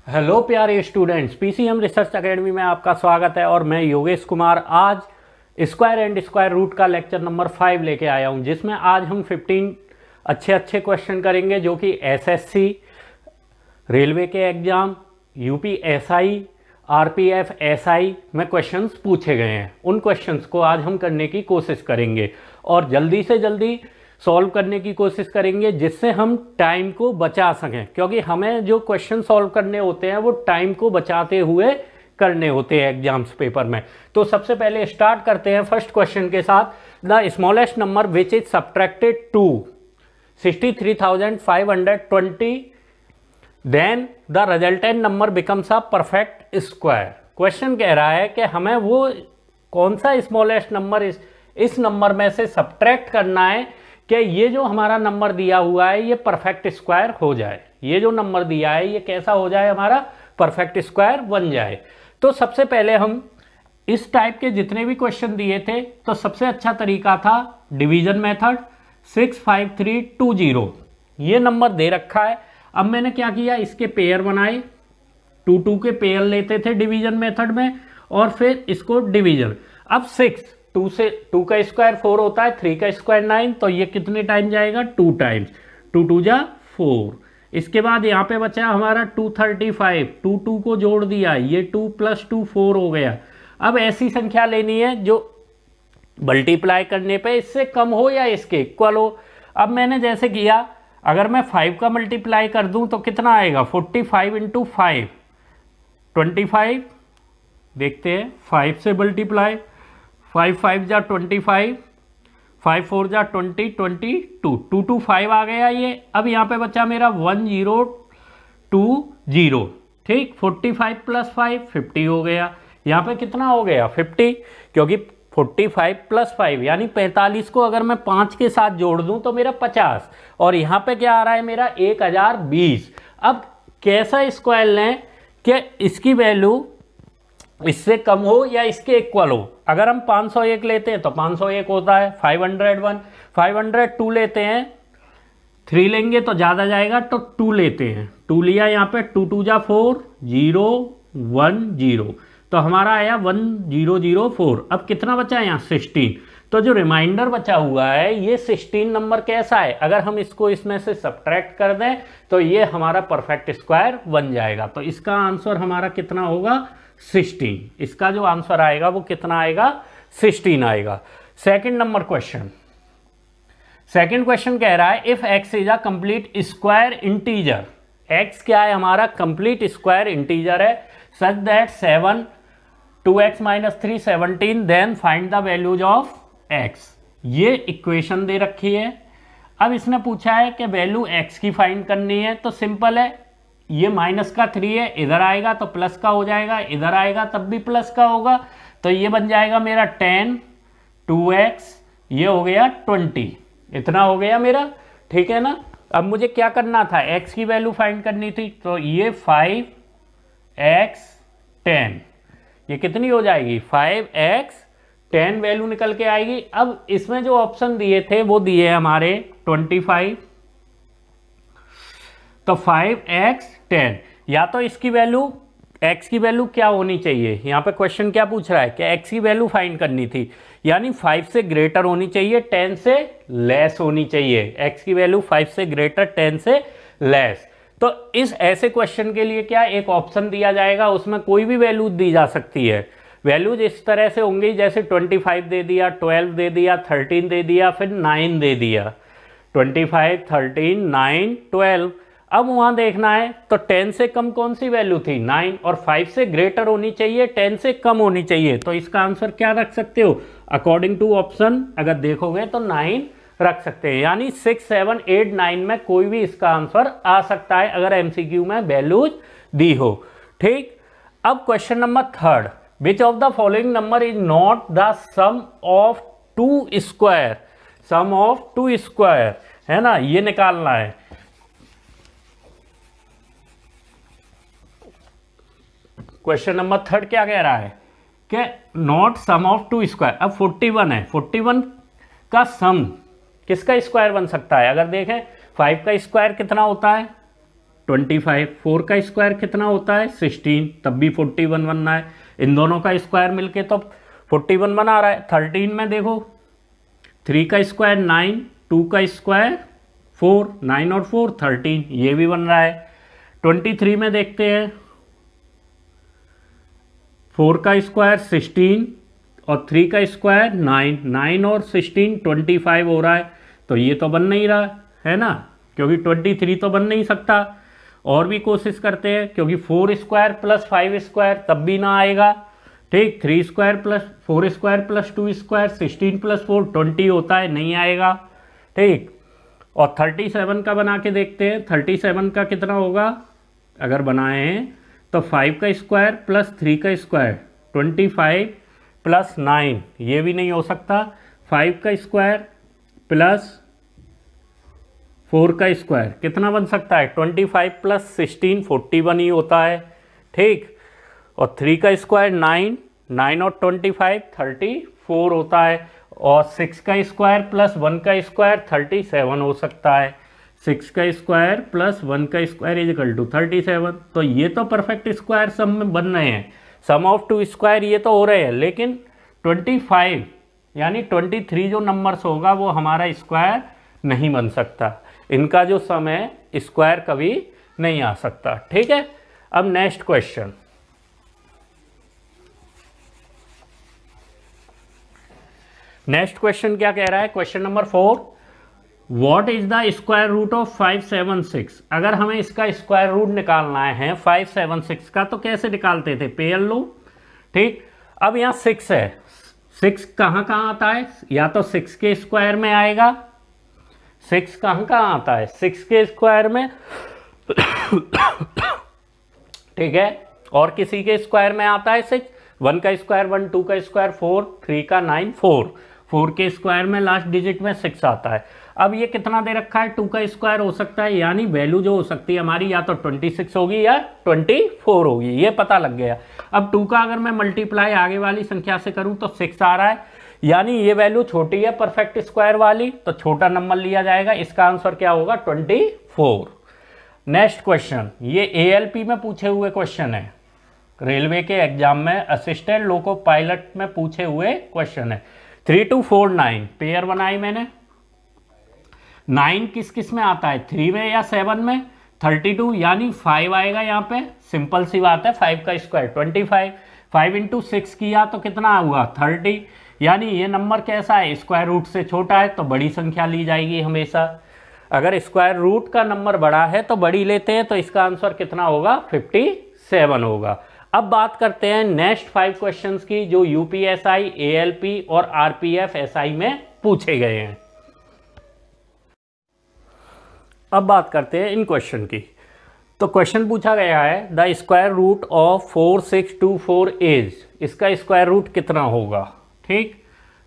Hello प्यारे students, PCM research academy में आपका स्वागत है। और मैं योगेश कुमार आज स्क्वायर एंड स्क्वायर रूट का लेक्चर नंबर 5 लेके आया हूं, जिसमें आज हम 15 अच्छे क्वेश्चन करेंगे जो कि एसएससी, रेलवे के एग्जाम, यूपीएसआई, आरपीएफ, एसआई में क्वेश्चंस पूछे गए हैं। उन क्वेश्चंस को आज हम करने की कोशिश करेंगे और जल्दी से जल्दी सॉल्व करने की कोशिश करेंगे, जिससे हम टाइम को बचा सकें, क्योंकि हमें जो क्वेश्चन सॉल्व करने होते हैं वो टाइम को बचाते हुए करने होते हैं एग्जाम्स पेपर में। तो सबसे पहले स्टार्ट करते हैं फर्स्ट क्वेश्चन के साथ। The smallest number which is subtracted to 63,520 then the resultant number becomes a perfect square. Question कह रहा है कि हमें वो कौन सा स्मॉलेस्ट नंबर इस नंबर में से सब्ट्रैक्ट करना है कि ये जो हमारा नंबर दिया हुआ है ये परफेक्ट स्क्वायर हो जाए। ये जो नंबर दिया है ये कैसा हो जाए, हमारा परफेक्ट स्क्वायर बन जाए। तो सबसे पहले हम इस टाइप के जितने भी क्वेश्चन दिए थे तो सबसे अच्छा तरीका था डिवीजन मेथड। 65320 ये नंबर दे रखा है। अब मैंने क्या किया, इसके पेयर बनाए, 2 के पेयर लेते थे डिवीजन मेथड में और फिर इसको डिवीजन। अब 2 का स्क्वायर 4 होता है, 3 का स्क्वायर 9, तो ये कितने टाइम जाएगा, 2 टाइम्स। 2 2 जा 4। इसके बाद यहाँ पे बचा हमारा 235, 2 को जोड़ दिया, ये 2 + 2 4 हो गया। अब ऐसी संख्या लेनी है जो मल्टीप्लाई करने पे इससे कम हो या इसके इक्वल हो। अब मैंने जैसे किया, अगर मैं 5 का मल्टीप्लाई कर दूं तो कितना आएगा, 45 × 5 25। देखते हैं, 5 से मल्टीप्लाई, 5 5 जा 25, 5 4 जा 20, 22, 2 2 5 आ गया ये। अब यहाँ पे बचा मेरा 1020, ठीक। 45 + 5 50 हो गया। यहाँ पे कितना हो गया, 50, क्योंकि 45 + 5 यानी 45 को अगर मैं 5 के साथ जोड़ दूं तो मेरा 50। और यहाँ पे क्या आ रहा है मेरा 1020। अब कैसा स्क्वायर लें कि इसकी वैल्यू इससे कम हो या इसके इक्वल हो। अगर हम 501 लेते हैं तो 501 होता है, 501, 502 लेते हैं, 3 लेंगे तो ज़्यादा जाएगा तो 2 लेते हैं, 2 लिया। यहाँ पे 2 2 जा 4, 0 1 0, तो हमारा आया 1004। अब कितना बचा है यहाँ, 16। तो जो रिमाइंडर बचा हुआ है ये 16 नंबर कैसा है, अगर हम इसको इसमें से सब्ट्रैक्ट कर दें तो ये हमारा परफेक्ट स्क्वायर बन जाएगा। तो इसका आंसर हमारा कितना होगा, 16। इसका जो आंसर आएगा वो कितना आएगा, 16 आएगा। Second number question, second question कह रहा है if x is a complete square integer. x क्या है, हमारा कंप्लीट स्क्वायर इंटीजर है, such that 7 2x - 3 17, then find the values of x। ये इक्वेशन दे रखी है। अब इसने पूछा है कि वैल्यू x की फाइंड करनी है, तो सिंपल है, ये -3 है, इधर आएगा तो प्लस का हो जाएगा, इधर आएगा तब भी प्लस का होगा, तो ये बन जाएगा मेरा 10 2x, ये हो गया 20, इतना हो गया मेरा, ठीक है ना। अब मुझे क्या करना था, x की वैल्यू फाइंड करनी थी, तो ये 5x 10, ये कितनी हो जाएगी, 5x 10 वैल्यू निकल के आएगी। अब इसमें जो ऑप्शन दिए थे वो दिए हमारे 25, तो 5x 10, या तो इसकी वैल्यू x की वैल्यू क्या होनी चाहिए, यहाँ पे क्वेश्चन क्या पूछ रहा है कि x की वैल्यू फाइंड करनी थी, यानी 5 से ग्रेटर होनी चाहिए, 10 से लेस होनी चाहिए। x की वैल्यू 5 से ग्रेटर, 10 से लेस। तो इस ऐसे क्वेश्चन के लिए क्या, एक ऑप्शन दिया जाएगा, उसमें कोई भी वैल्यू दी जा सकती है। वैल्यूज इस तरह से होंगी, जैसे 25 दे दिया, 12 दे दिया, 13 दे दिया, फिर 9 दे दिया, 25 13 9 12। अब वहां देखना है तो 10 से कम कौन सी वैल्यू थी, 9, और 5 से ग्रेटर होनी चाहिए, 10 से कम होनी चाहिए। तो इसका आंसर क्या रख सकते हो, अकॉर्डिंग टू ऑप्शन अगर देखोगे तो 9 रख सकते हैं, यानी 6 7 8 9 में कोई भी इसका आंसर आ सकता है अगर एमसीक्यू में वैल्यूज दी हो, ठीक। अब question number third, which of the following number is not the sum of 2 square. Sum of 2 square है ना, ये निकालना है। क्वेश्चन नंबर थर्ड क्या कह रहा है कि नॉट सम ऑफ 2 स्क्वायर। अब 41 है, 41 का सम किसका स्क्वायर बन सकता है, अगर देखें 5 का स्क्वायर कितना होता है, 25, 4 का स्क्वायर कितना होता है 16, तब भी 41 बनना है। इन दोनों का स्क्वायर मिलके तो 41 बना रहा है। 13 में देखो 3 का स्क्वायर 9, 2 का स्क्वायर 4, 9 और 4 13, ये भी बन रहा है। 23 में देखते हैं 4 का स्क्वायर 16 और 3 का स्क्वायर 9, 9 और 16 25 हो रहा है, तो ये तो बन नहीं रहा है ना, क्योंकि 23 तो बन नहीं सकता। और भी कोशिश करते हैं, क्योंकि 4 स्क्वायर प्लस 5 स्क्वायर तब भी ना आएगा। ठीक, 3 square plus 4 square plus 2 square 16 plus 4 20 होता है, नहीं आएगा। ठीक, और 37 का बना के देखते हैं। 37 का कितना होगा, अगर बनाए हैं तो 5 का स्क्वायर प्लस 3 का स्क्वायर 25 प्लस 9, ये भी नहीं हो सकता। 5 का स्क्वायर प्लस 4 का स्क्वायर कितना बन सकता है 25 प्लस 16 41 ही होता है। ठीक, और 3 का स्क्वायर 9, 9 और 25 34 होता है। और 6 का स्क्वायर प्लस 1 का स्क्वायर 37 हो सकता है। 6 का स्क्वायर प्लस 1 का स्क्वायर इज इक्वल टू 37। तो ये तो परफेक्ट स्क्वायर सम में बन रहे हैं, सम ऑफ टू स्क्वायर ये तो हो रहे हैं, लेकिन 25 यानी 23 जो नंबर्स होगा वो हमारा स्क्वायर नहीं बन सकता। इनका जो सम है स्क्वायर कभी नहीं आ सकता। ठीक है, अब नेक्स्ट क्वेश्चन। नेक्स्ट क्वेश्चन क्या कह रहा है, question number 4, what is the square root of 576। अगर हमें इसका स्क्वायर रूट निकालना है 576 का, तो कैसे निकालते थे, पेयर लो। ठीक, अब यहाँ 6 है, 6 कहाँ कहाँ आता है, या तो 6 के स्क्वायर में आएगा। 6 कहाँ कहाँ आता है, 6 के स्क्वायर में ठीक है, और किसी के स्क्वायर में आता है 6, 1 का स्क्वायर 1, 2 का स्क्वायर 4, 3 का 9 4, 4 के स्क्वायर में लास्ट डिजिट में 6 आता है। अब ये कितना दे रखा है, 2 का स्क्वायर हो सकता है, यानी वैल्यू जो हो सकती है हमारी या तो 26 होगी या 24 होगी, ये पता लग गया। अब 2 का अगर मैं मल्टीप्लाई आगे वाली संख्या से करूं तो 6 आ रहा है, यानी ये वैल्यू छोटी है परफेक्ट स्क्वायर वाली, तो छोटा नंबर लिया जाएगा। इसका आंसर क्या होगा 24। नेक्स्ट क्वेश्चन, ये ALP में पूछे हुए क्वेश्चन है, रेलवे के एग्जाम में असिस्टेंट लोको पायलट में पूछे हुए क्वेश्चन है। 3 2 4 9 पेयर बनाई मैंने। 9 किस किस में आता है, 3 में या 7 में। 32 यानी 5 आएगा यहाँ पे, सिंपल सी बात है, 5 का स्क्वायर 25, 5 इंटू 6 किया तो कितना हुआ 30, यानी ये नंबर कैसा है, स्क्वायर रूट से छोटा है, तो बड़ी संख्या ली जाएगी हमेशा। अगर स्क्वायर रूट का नंबर बड़ा है तो बड़ी लेते हैं, तो इसका आंसर कितना होगा 57 होगा। अब बात करते हैं नेक्स्ट 5 क्वेश्चंस की, जो UPSI, ALP और RPF SI में पूछे गए हैं। अब बात करते हैं इन क्वेश्चन की। तो क्वेश्चन पूछा गया है the square root of 4624 is, इसका स्क्वायर रूट कितना होगा। ठीक,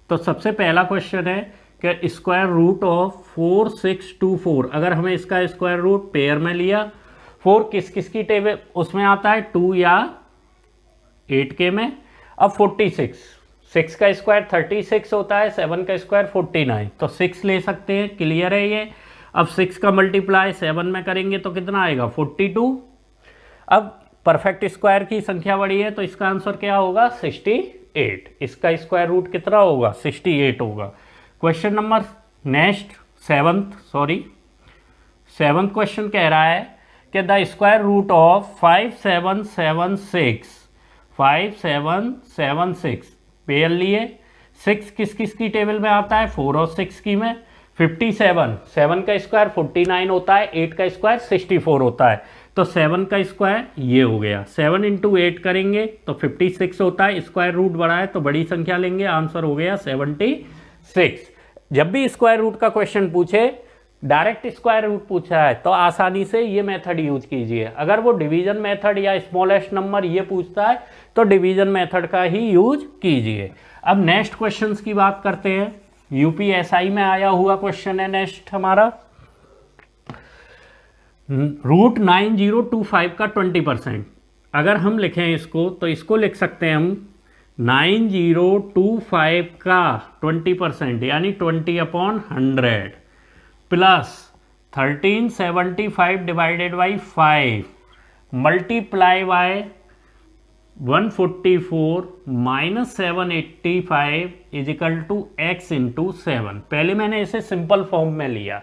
तो सबसे पहला क्वेश्चन है कि स्क्वायर रूट ऑफ 4624, अगर हमें इसका स्क्वायर रूट पेयर में लिया, 4 किस किस की टेबल उसमें आता है, 2 या 8 के में। अब 46, 6 का स्क्वायर 36 होता है, 7 का स्क्वायर 49, तो 6 ले सकते हैं, क्लियर है ये। अब 6 का मल्टीप्लाई 7 में करेंगे तो कितना आएगा 42। अब परफेक्ट स्क्वायर की संख्या बड़ी है, तो इसका आंसर क्या होगा 68। इसका स्क्वायर रूट कितना होगा 68 होगा। Question number next seventh question कह रहा है कि the square root of 5776 pair लिए। 6 किस किस की टेबल में आता है, 4 और 6 की में। 57, 7 का स्क्वायर 49 होता है, 8 का स्क्वायर 64 होता है, तो 7 का स्क्वायर ये हो गया। 7 इंटू 8 करेंगे तो 56 होता है, स्क्वायर रूट बड़ा है तो बड़ी संख्या लेंगे, आंसर हो गया 76। जब भी स्क्वायर रूट का क्वेश्चन पूछे, डायरेक्ट स्क्वायर रूट पूछा है, तो आसानी से ये मेथड यूज कीजिए। अगर वो डिवीजन मेथड या स्मॉलेस्ट नंबर ये पूछता है, तो डिवीजन मेथड का ही यूज कीजिए। अब नेक्स्ट क्वेश्चंस की बात करते हैं। UPSI में आया हुआ क्वेश्चन है नेक्स्ट हमारा, रूट 9025 का 20%। अगर हम लिखें इसको, तो इसको लिख सकते हैं हम 9025 का 20%, यानी 20/100 plus 1375 divided by 5 multiply by 144 minus 785 equal to x into 7। पहले मैंने इसे सिंपल फॉर्म में लिया।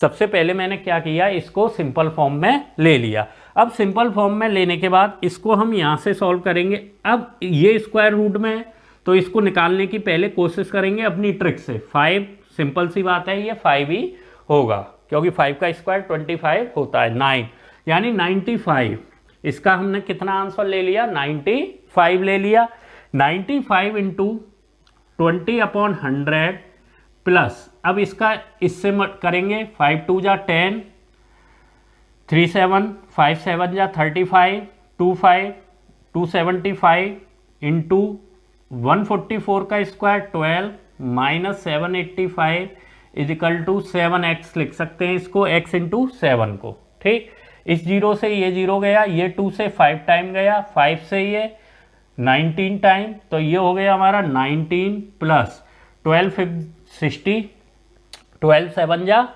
सबसे पहले मैंने क्या किया, इसको सिंपल फॉर्म में ले लिया। अब सिंपल फॉर्म में लेने के बाद इसको हम यहाँ से सॉल्व करेंगे। अब ये स्क्वायर रूट में है तो इसको निकालने की पहले कोशिश करेंगे अपनी ट्रिक से। 5 सिंपल सी बात है, ये 5 ही होगा क्योंकि 5 का स्क्वायर 25 होता है। 9 यानी 95। इसका हमने कितना आंसर ले लिया, 95 ले लिया। 95 इंटू 20/100 प्लस, अब इसका इससे करेंगे 5 2 जा 10, 3 7 5 7 जा 35, 2 5 275 इंटू 144 का square 12 minus 785 equal to 7x लिख सकते हैं इसको, x इंटू 7 को। ठीक, इस जीरो से ये जीरो गया, ये 2 से 5 टाइम गया, 5 से ये 19 टाइम, तो ये हो गया हमारा 19 प्लस 12 60, 12 7 जा,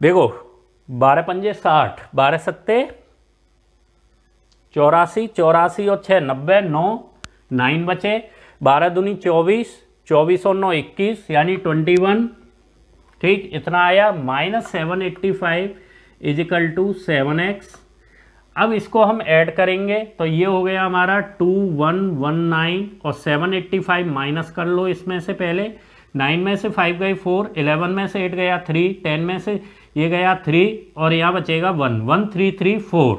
देखो 12 पंजे 60, 12 सत्ते 84, 84 और 6 90, 9 बचे, 12 दूनी 24, 24 और 9 21 यानी 21। ठीक, इतना आया माइनस 785 इजिकल टू 7x। अब इसको हम ऐड करेंगे तो ये हो गया हमारा 2119 और 785 माइनस कर लो इसमें से पहले। 9 में से 5 गई 4, 11 में से 8 गया 3, 10 में से ये गया 3 और यहाँ बचेगा 1, 1334।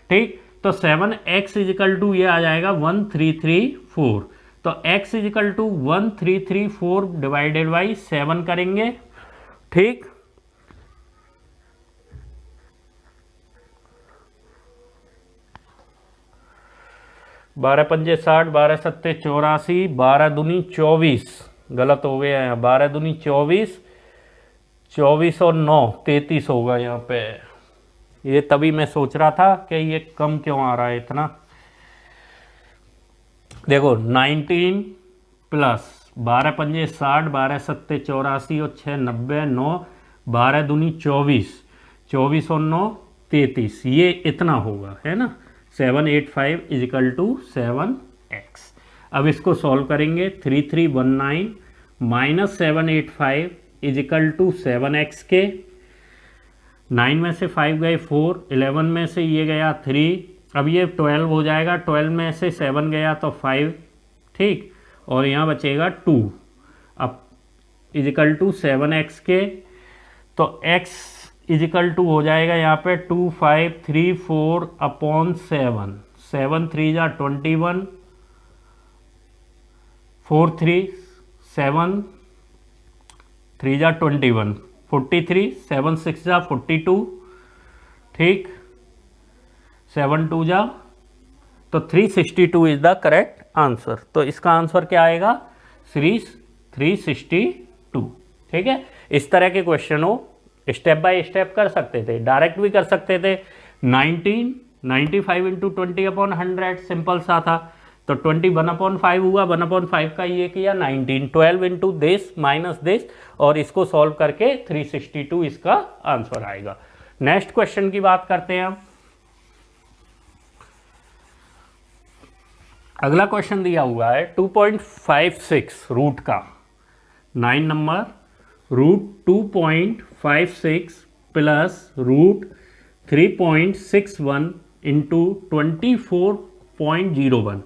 ठीक, तो 7x इजिकल टू ये आ जाएगा 1334। तो x equal to 1334 divided by 7 करेंगे। ठीक, बारह पंजे 60, 12 सत्ते 84, 12 दूनी 24, गलत हो गया यहाँ, 12 दूनी 24, 24 और 9 33 होगा यहाँ पे। ये तभी मैं सोच रहा था कि ये कम क्यों आ रहा है इतना। देखो 19 प्लस 12 पंजे 60, 12 सत्ते 84 और 6 90, 9 12 दूनी 24, 24 और 9 33, ये इतना होगा, है ना। 785 इजिकल टू 7x। अब इसको सॉल्व करेंगे। 3319 माइनस 785 इजिकल टू 7x के। 9 में से 5 गए 4, 11 में से ये गया 3, अब ये 12 हो जाएगा, 12 में से 7 गया तो 5। ठीक, और यहाँ बचेगा 2। अब इजिकल टू 7x के, तो x इजिकल टू हो जाएगा यहाँ पे 2534/7, 7 3 जा 21, 4 3 7 3 जा 21, 43, 7 6 जा 42। ठीक, 7 2 जा, तो 362 इज द करेक्ट आंसर। तो इसका आंसर क्या आएगा, 362। ठीक है, इस तरह के क्वेश्चन हो स्टेप बाय स्टेप कर सकते थे, डायरेक्ट भी कर सकते थे। 95 इंटू 20/100 सिंपल सा था, तो 21/5 हुआ, 1/5 का ये किया 19, 12 इंटू दिस माइनस दिस, और इसको सॉल्व करके 362 इसका आंसर आएगा। नेक्स्ट क्वेश्चन की बात करते हैं हम। अगला क्वेश्चन दिया हुआ है 2.56 रूट का, 9 number, root 2.56 plus root 3.61 into 24.01,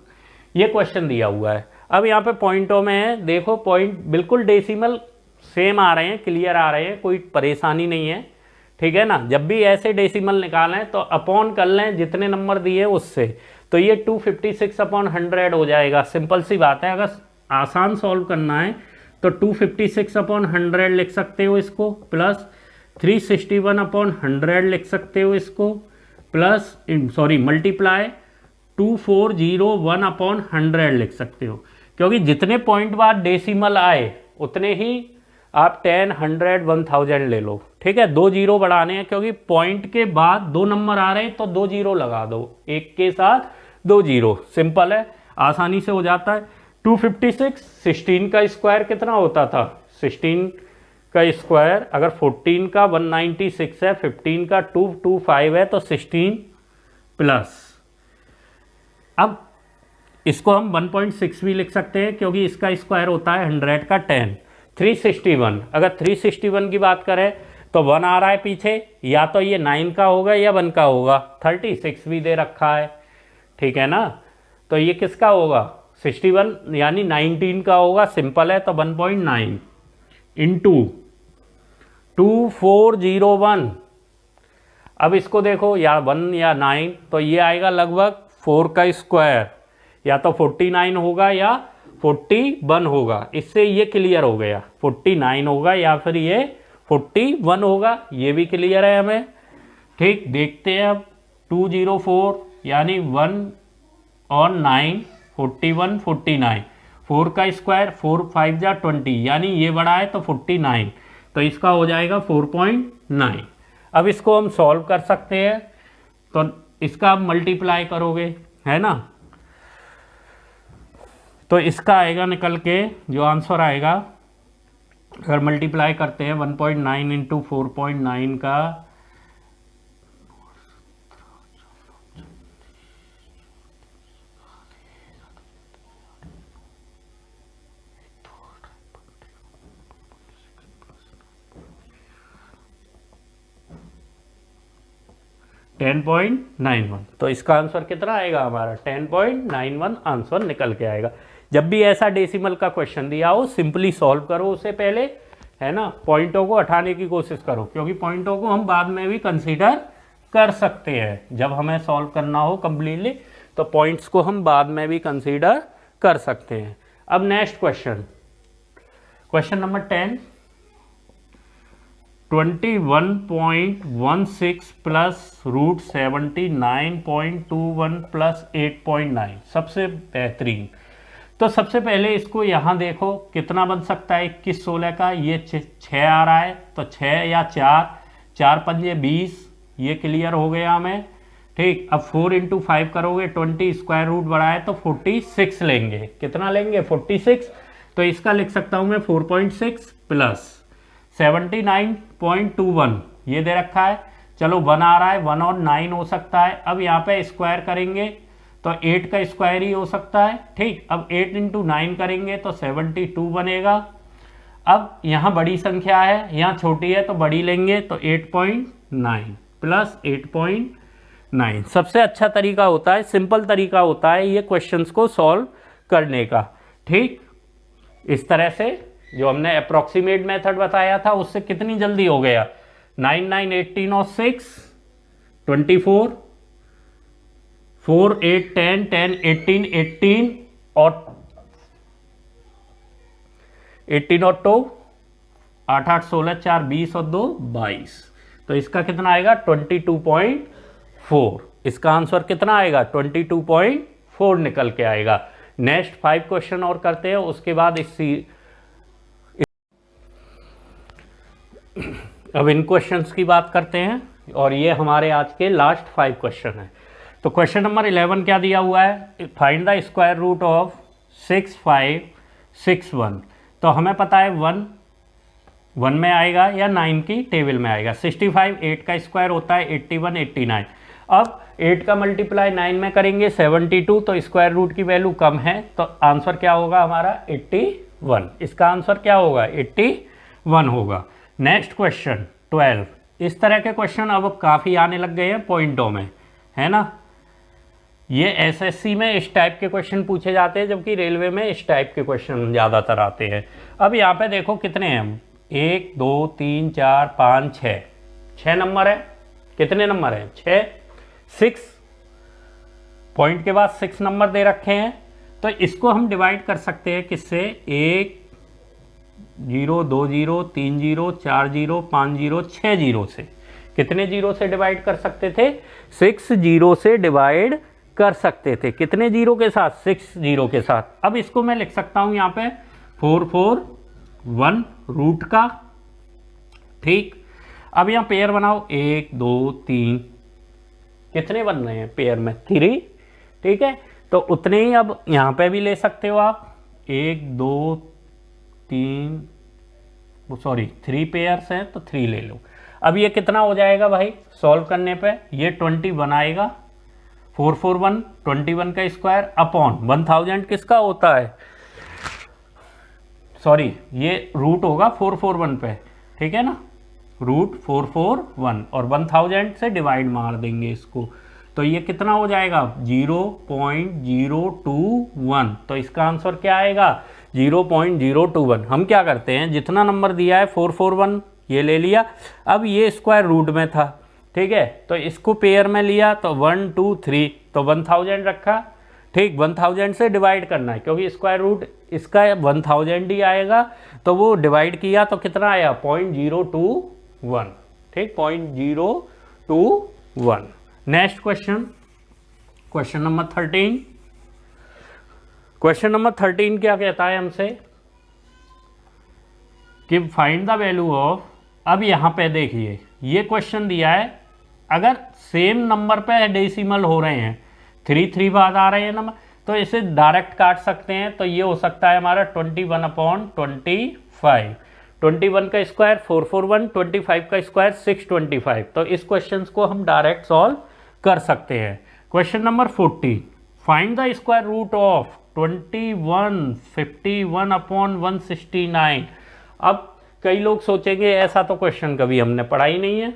ये क्वेश्चन दिया हुआ है। अब यहाँ पे पॉइंटों में है, देखो पॉइंट बिल्कुल डेसिमल सेम आ रहे हैं, क्लियर आ रहे हैं, कोई परेशानी नहीं है। ठीक है ना, जब भी ऐसे डेसिमल निकालें तो अपॉन कर लें जितने नंबर दिए उससे, तो ये 256/100 हो जाएगा। सिंपल सी बात है, अगर आसान सॉल्व करना है तो 256/100 लिख सकते हो इसको, प्लस 361/100 लिख सकते हो इसको, प्लस मल्टीप्लाई 2401/100 लिख सकते हो, क्योंकि जितने पॉइंट बाद डेसिमल आए उतने ही आप 10, 100, 1000 ले लो। ठीक है, 2 जीरो बढ़ाने हैं क्योंकि पॉइंट के बाद 2 नंबर आ रहे हैं तो 2 जीरो लगा दो, एक के साथ 2 जीरो, सिंपल है, आसानी से हो जाता है। 256, 16 का स्क्वायर कितना होता था, 16 का स्क्वायर, अगर 14 का 196 है, 15 का 225 है, तो 16 प्लस, अब इसको हम 1.6 भी लिख सकते हैं क्योंकि इसका स्क्वायर होता है 100 का 10। 361, अगर 361 की बात करें तो 1 आ रहा है पीछे, या तो ये 9 का होगा या 1 का होगा। 36 भी दे रखा है, ठीक है ना, तो ये किसका होगा, 61 यानी 19 का होगा, सिंपल है। तो 1.9 इंटू 2401, अब इसको देखो या 1 या 9, तो ये आएगा लगभग 4 का स्क्वायर, या तो 49 होगा या 41 होगा। इससे ये क्लियर हो गया, 49 होगा या फिर ये 41 होगा, ये भी क्लियर है हमें। ठीक, देखते हैं अब 204 यानी 1 और 9, 41, 49, 4 का स्क्वायर 4 5 जा 20, यानी ये बड़ा है तो 49, तो इसका हो जाएगा 4.9। अब इसको हम सॉल्व कर सकते हैं, तो इसका आप मल्टीप्लाई करोगे, है ना, तो इसका आएगा निकल के, जो आंसर आएगा अगर मल्टीप्लाई करते हैं 1.9 इंटू 4.9 का, $10.91, तो इसका आंसर कितना आएगा हमारा 10.91 आंसर निकल के आएगा। जब भी ऐसा डेसिमल का क्वेश्चन दिया हो सिंपली सॉल्व करो उससे पहले, है ना, पॉइंटों को हटाने की कोशिश करो, क्योंकि पॉइंटों को हम बाद में भी कंसीडर कर सकते हैं। जब हमें सॉल्व करना हो कंप्लीटली तो पॉइंट्स को हम बाद में भी कंसीडर कर सकते हैं। अब next question, question number 10, 21.16 plus root 79.21 plus 8.9, सबसे बेहतरीन। तो सबसे पहले इसको यहाँ देखो कितना बन सकता है, 21 16 का, ये 6 आ रहा है, तो 6 या 4 पंजे 20, ये क्लियर हो गया हमें। ठीक, अब 4 इंटू 5 करोगे 20, स्क्वायर रूट बड़ा है तो 46 लेंगे, कितना लेंगे 46, तो इसका लिख सकता हूँ मैं 4.6 प्लस 79.21, ये दे रखा है, चलो 1 आ रहा है, 1 और 9 हो सकता है। अब यहाँ पे स्क्वायर करेंगे तो 8 का स्क्वायर ही हो सकता है। ठीक, अब 8 इंटू 9 करेंगे तो 72 बनेगा। अब यहाँ बड़ी संख्या है, यहाँ छोटी है तो बड़ी लेंगे, तो 8.9 प्लस 8.9 सबसे अच्छा तरीका होता है, सिंपल तरीका होता है ये क्वेश्चंस को सॉल्व करने का। ठीक, इस तरह से जो हमने अप्रोक्सीमेट मेथड बताया था उससे कितनी जल्दी हो गया, 9 9 18 और 6 24, 4 8 10 10 18 18 और 18 और 2 8 8 16 4 20 और 2 22, तो इसका कितना आएगा 22.4, इसका आंसर कितना आएगा 22.4 निकल के आएगा। नेक्स्ट 5 क्वेश्चन और करते हैं, उसके बाद अब इन क्वेश्चंस की बात करते हैं, और ये हमारे आज के लास्ट 5 क्वेश्चन हैं। तो क्वेश्चन नंबर 11 क्या दिया हुआ है, find the square root of 6561, तो हमें पता है 1 में आएगा या 9 की टेबल में आएगा। 65 8 का स्क्वायर होता है 81 89, अब 8 का मल्टीप्लाई 9 में करेंगे 72, तो स्क्वायर रूट की वैल्यू कम है, तो आंसर क्या होगा हमारा 81, इसका आंसर क्या होगा 81 होगा। नेक्स्ट क्वेश्चन 12, इस तरह के क्वेश्चन अब काफ़ी आने लग गए हैं पॉइंटों में, है ना, ये एसएससी में इस टाइप के क्वेश्चन पूछे जाते हैं, जबकि रेलवे में इस टाइप के क्वेश्चन ज़्यादातर आते हैं। अब यहाँ पे देखो कितने हैं, 1 2 3 4 5 6 नंबर है, कितने नंबर हैं 6 पॉइंट के बाद 6 नंबर दे रखे हैं, तो इसको हम डिवाइड कर सकते हैं किससे, 1 0 2 0 3 0 4 0 5 0 6 0 से। कितने जीरो से डिवाइड कर सकते थे, 6 जीरो से डिवाइड कर सकते थे, कितने जीरो के साथ 6 जीरो के साथ। अब इसको मैं लिख सकता हूं यहाँ पे 4 4 1 रूट का। ठीक, अब यहाँ पेयर बनाओ 1 2 3, कितने बन रहे हैं पेयर में 3, ठीक है, तो उतने ही अब यहाँ पे भी ले सकते हो आप 1 2 3 सॉरी 3 पेयर्स हैं तो 3 ले लो। अब ये कितना हो जाएगा भाई सॉल्व करने पे, ये 21 आएगा, 441 21 का स्क्वायर अपॉन 1000 किसका होता है, सॉरी ये रूट होगा 441 पे, ठीक है ना, रूट 441 और 1000 से डिवाइड मार देंगे इसको, तो ये कितना हो जाएगा 0.021। तो इसका आंसर क्या आएगा 0.021। हम क्या करते हैं, जितना नंबर दिया है 441 ये ले लिया, अब ये स्क्वायर रूट में था, ठीक है, तो इसको पेयर में लिया तो 1 2 3 तो 1000 रखा, ठीक, 1000 से डिवाइड करना है क्योंकि स्क्वायर रूट इसका 1000 ही आएगा, तो वो डिवाइड किया तो कितना आया 0.021, ठीक, 0.021। Next question, question number 13। Question number 13 क्या कहता है हमसे कि फाइंड द वैल्यू ऑफ, अब यहाँ पे देखिए ये क्वेश्चन दिया है, अगर सेम नंबर पे डेसिमल हो रहे हैं 3 बाद आ रहे हैं नंबर, तो इसे डायरेक्ट काट सकते हैं, तो ये हो सकता है हमारा 21/25, 21 का स्क्वायर 441, 25 का स्क्वायर 625, तो इस क्वेश्चन को हम डायरेक्ट सॉल्व कर सकते हैं। Question number 14, find the square root of 2151/169। अब कई लोग सोचेंगे ऐसा तो क्वेश्चन कभी हमने पढ़ा ही नहीं है,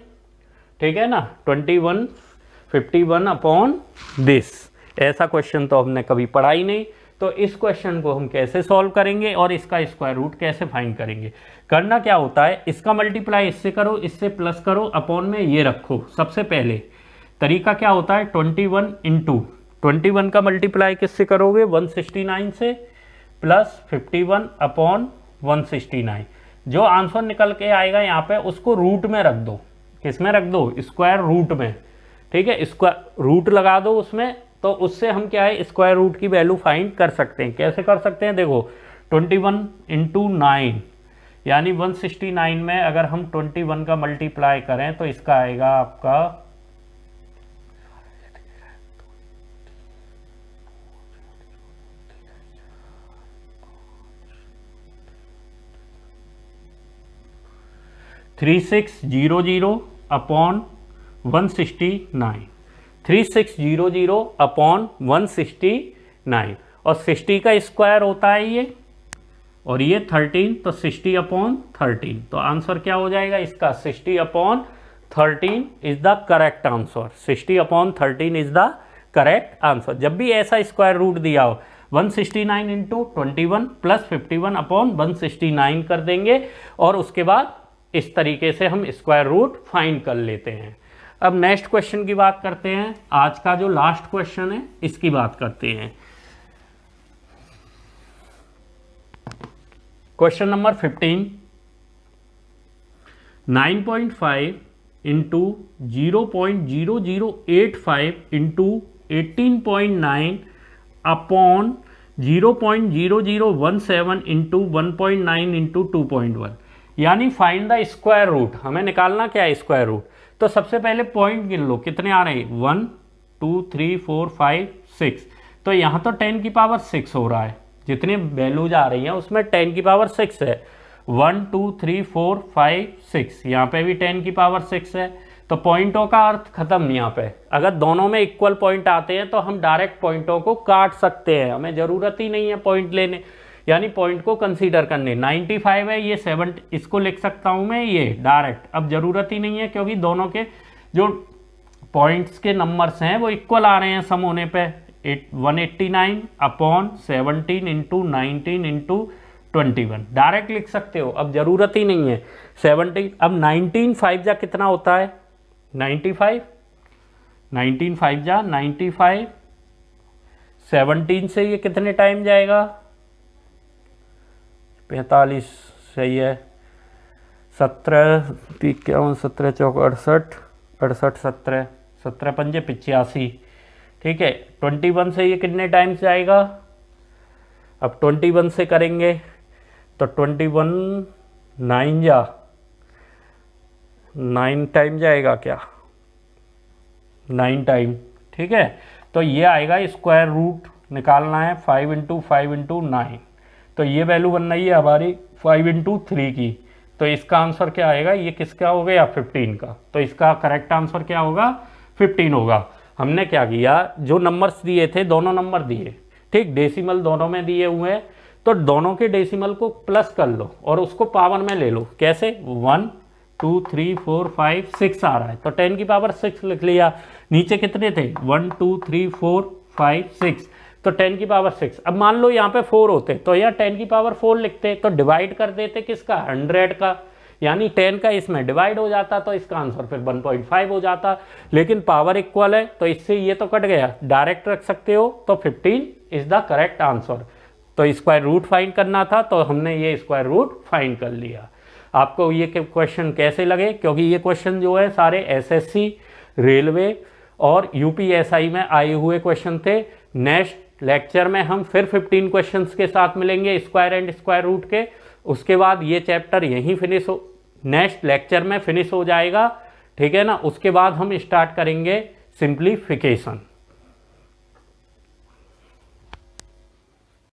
ठीक है ना, 2151/this, ऐसा क्वेश्चन तो हमने कभी पढ़ा ही नहीं, तो इस क्वेश्चन को हम कैसे सॉल्व करेंगे और इसका स्क्वायर रूट कैसे फाइंड करेंगे। करना क्या होता है, इसका मल्टीप्लाई इससे करो, इससे प्लस करो, अपॉन में ये रखो। सबसे पहले तरीका क्या होता है, 21 का मल्टीप्लाई किससे करोगे 169 से, प्लस 51/169, जो आंसर निकल के आएगा यहाँ पे उसको रूट में रख दो, किस में रख दो, स्क्वायर रूट में, ठीक है, स्क्वायर रूट लगा दो उसमें, तो उससे हम क्या है स्क्वायर रूट की वैल्यू फाइंड कर सकते हैं। कैसे कर सकते हैं, देखो 21 × 9 यानी 169 में अगर हम 21 का मल्टीप्लाई करें तो इसका आएगा आपका 3600/169, 3600/169, और 60 का स्क्वायर होता है ये, और ये 13, तो 60/13, तो आंसर क्या हो जाएगा इसका 60/13 is the correct answer, 60/13 is the correct answer. जब भी ऐसा स्क्वायर रूट दिया हो 169 × 21 प्लस 51/169 कर देंगे, और उसके बाद इस तरीके से हम स्क्वायर रूट फाइंड कर लेते हैं। अब नेक्स्ट क्वेश्चन की बात करते हैं, आज का जो लास्ट क्वेश्चन है इसकी बात करते हैं। क्वेश्चन नंबर 15, 9.5 × 0.0085 × 18.9 अपॉन 0.0017 × 1.9 × 2.1, यानी फाइंड द स्क्वायर रूट। हमें निकालना क्या है स्क्वायर रूट, तो सबसे पहले पॉइंट गिन लो कितने आ रहे हैं, 1 2 3 4 5 6, तो यहाँ तो 10 की पावर 6 हो रहा है, जितनी वैल्यूज आ रही हैं उसमें 10 की पावर 6 है, 1 2 3 4 5 6, यहाँ पे भी 10 की पावर 6 है, तो पॉइंटों का अर्थ खत्म। यहाँ पे अगर दोनों में इक्वल पॉइंट आते हैं तो हम डायरेक्ट पॉइंटों को काट सकते हैं, हमें ज़रूरत ही नहीं है पॉइंट लेने, यानी पॉइंट को कंसीडर करने। 95 है, ये 7, इसको लिख सकता हूँ मैं ये डायरेक्ट, अब ज़रूरत ही नहीं है क्योंकि दोनों के जो पॉइंट्स के नंबर्स हैं वो इक्वल आ रहे हैं सम होने पे। 189/17 × 19 × 21 डायरेक्ट लिख सकते हो, अब ज़रूरत ही नहीं है 17। अब 19 5 जा कितना होता है 95, 19 5 जा 95, 17 से ये कितने टाइम जाएगा 45, सही है, 17 51 17 चौक 68 68 17 17 पंजे 85, ठीक है। 21 से ये कितने टाइम्स जाएगा, अब 21 से करेंगे तो 21 9 जा 9 टाइम जाएगा क्या, 9 टाइम, ठीक है। तो ये आएगा स्क्वायर रूट निकालना है 5 × 5 × 9, तो ये वैल्यू बन रही है हमारी 5 × 3 की, तो इसका आंसर क्या आएगा, ये किसका हो गया 15 का, तो इसका करेक्ट आंसर क्या होगा 15 होगा। हमने क्या किया, जो नंबर्स दिए थे दोनों नंबर दिए, ठीक, डेसिमल दोनों में दिए हुए हैं, तो दोनों के डेसिमल को प्लस कर लो और उसको पावर में ले लो। कैसे, 1 2 3 4 5 6 आ रहा है तो 10 की पावर 6 लिख लिया। नीचे कितने थे, 1 2 3 4 5 6, तो 10 की पावर 6। अब मान लो यहाँ पे 4 होते तो यहाँ 10 की पावर 4 लिखते, तो डिवाइड कर देते किसका, 100 का, यानी 10 का इसमें डिवाइड हो जाता, तो इसका आंसर फिर 1.5 हो जाता। लेकिन पावर इक्वल है तो इससे ये तो कट गया, डायरेक्ट रख सकते हो, तो 15 इज द करेक्ट आंसर। तो स्क्वायर रूट फाइंड करना था तो हमने ये स्क्वायर रूट फाइंड कर लिया। आपको ये क्वेश्चन कैसे लगे, क्योंकि ये क्वेश्चन जो है सारे एसएससी, रेलवे और यूपीएसआई में आए हुए क्वेश्चन थे। नेक्स्ट लेक्चर में हम फिर 15 क्वेश्चंस के साथ मिलेंगे स्क्वायर एंड स्क्वायर रूट के। उसके बाद ये चैप्टर यहीं फिनिश हो, नेक्स्ट लेक्चर में फिनिश हो जाएगा, ठीक है ना। उसके बाद हम स्टार्ट करेंगे सिंप्लीफिकेशन।